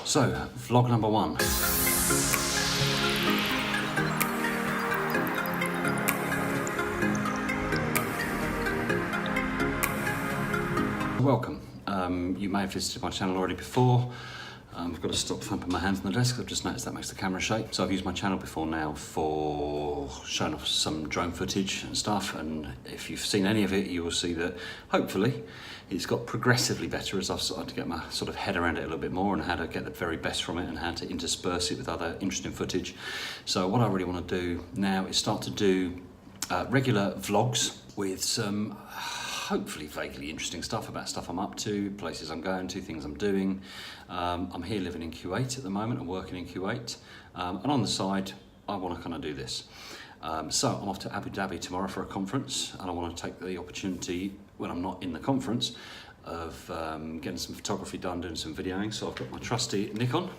So, vlog number 1. Welcome. You may have visited my channel already before. I've got to stop thumping my hands on the desk. I've just noticed that makes the camera shake. So I've used my channel before now for showing off some drone footage and stuff, and if you've seen any of it, you will see that hopefully it's got progressively better as I've started to get my sort of head around it a little bit more and how to get the very best from it and how to intersperse it with other interesting footage. So what I really want to do now is start to do regular vlogs with some hopefully vaguely interesting stuff about stuff I'm up to, places I'm going to, things I'm doing. I'm here living in Kuwait at the moment and working in Kuwait, and on the side I want to kind of do this. So I'm off to Abu Dhabi tomorrow for a conference, and I want to take the opportunity when I'm not in the conference of getting some photography done, doing some videoing. So I've got my trusty Nikon,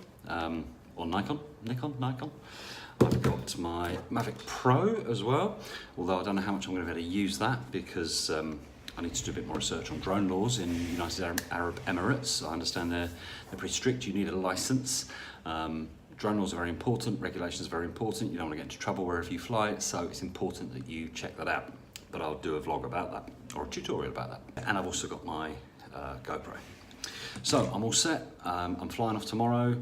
or Nikon. I've got my Mavic Pro as well, although I don't know how much I'm going to be able to use that because I need to do a bit more research on drone laws in the United Arab Emirates. I understand they're pretty strict. You need a license. Drone laws are very important. Regulations are very important. You don't want to get into trouble wherever you fly, so it's important that you check that out. But I'll do a vlog about that, or a tutorial about that. And I've also got my GoPro. So I'm all set. I'm flying off tomorrow.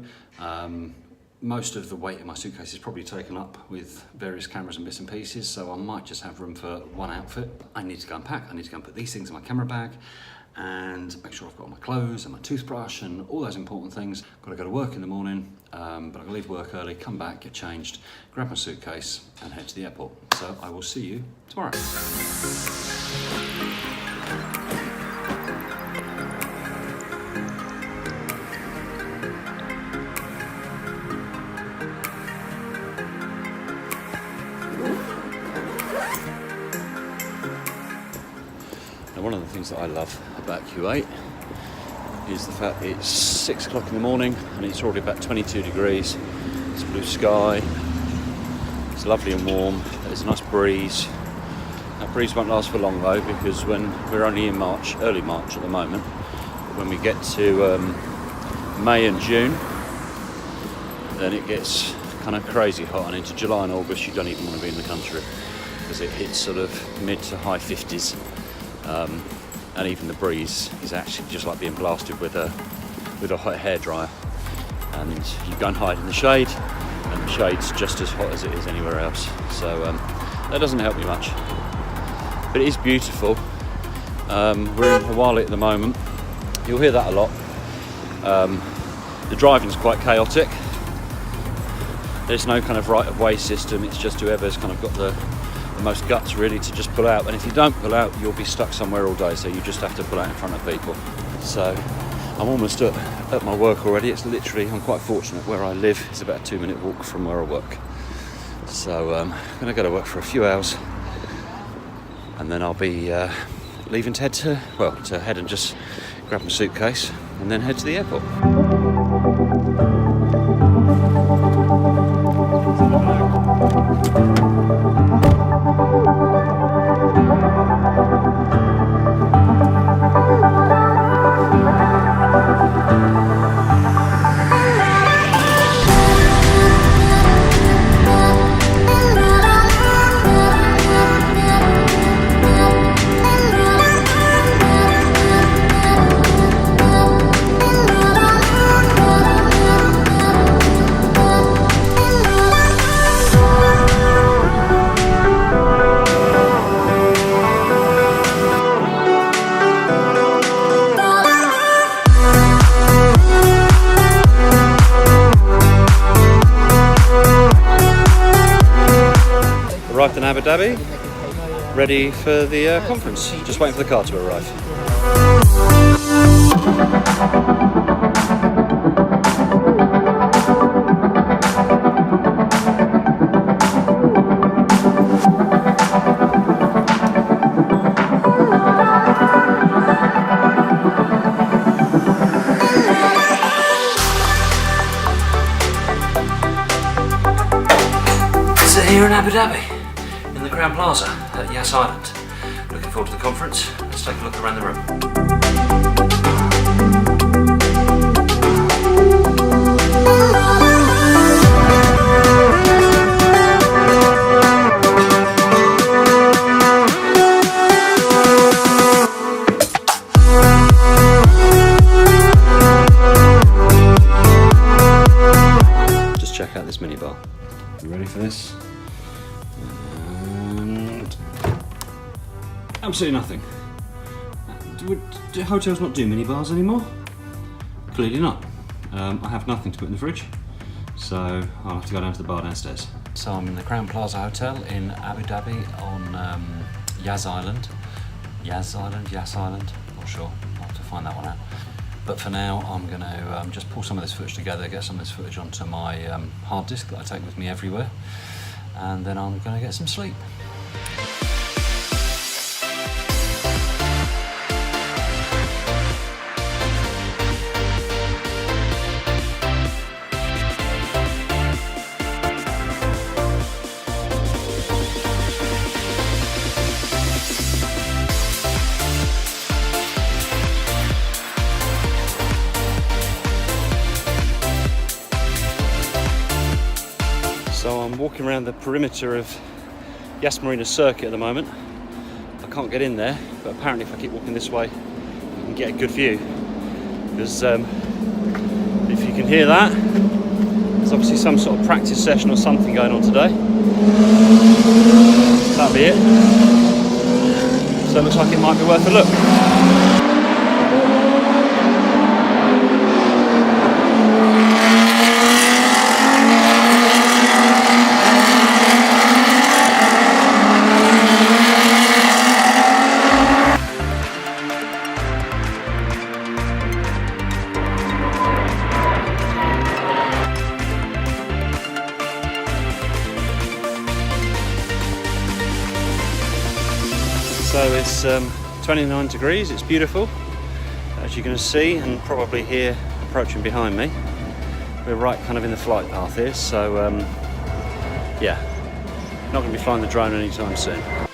Most of the weight in my suitcase is probably taken up with various cameras and bits and pieces, so I might just have room for one outfit. I need to go and pack. I need to go and put these things in my camera bag and make sure I've got all my clothes and my toothbrush and all those important things. Got to go to work in the morning, but I've got to leave work early, come back, get changed, grab my suitcase and head to the airport. So I will see you tomorrow. One of the things that I love about Kuwait is the fact it's 6 o'clock in the morning and it's already about 22 degrees. It's blue sky, it's lovely and warm, there's a nice breeze. That breeze won't last for long though, because when we're only in March, early March at the moment, but when we get to May and June, then it gets kind of crazy hot, and into July and August you don't even want to be in the country because it hits sort of mid to high 50s. And even the breeze is actually just like being blasted with a hot hairdryer, and you go and hide in the shade, and the shade's just as hot as it is anywhere else. So that doesn't help me much, but it is beautiful. We're in Kuwait at the moment. You'll hear that a lot. The driving's quite chaotic. There's no kind of right-of-way system. It's just whoever's kind of got the most guts really to just pull out, and if you don't pull out you'll be stuck somewhere all day, so you just have to pull out in front of people. So I'm almost at my work already. It's literally, I'm quite fortunate where I live, it's about a 2-minute walk from where I work. So I'm going to go to work for a few hours and then I'll be leaving to head and just grab my suitcase and then head to the airport. Arrived in Abu Dhabi, ready for the conference. Just waiting for the car to arrive. So here in Abu Dhabi, in the Crown Plaza at Yas Island. Looking forward to the conference. Let's take a look around the room. for this. And absolutely nothing. Do hotels not do minibars anymore? Clearly not. I have nothing to put in the fridge, so I'll have to go down to the bar downstairs. So I'm in the Crown Plaza Hotel in Abu Dhabi on Yas Island. Yas Island, not sure. I'll have to find that one out. But for now, I'm going to just pull some of this footage together, get some of this footage onto my hard disk that I take with me everywhere, and then I'm going to get some sleep. So I'm walking around the perimeter of Yas Marina Circuit at the moment. I can't get in there, but apparently if I keep walking this way, I can get a good view. Because if you can hear that, there's obviously some sort of practice session or something going on today. That'll be it. So it looks like it might be worth a look. So it's 29 degrees, it's beautiful, as you're going to see and probably hear approaching behind me. We're right kind of in the flight path here, so yeah, not going to be flying the drone anytime soon.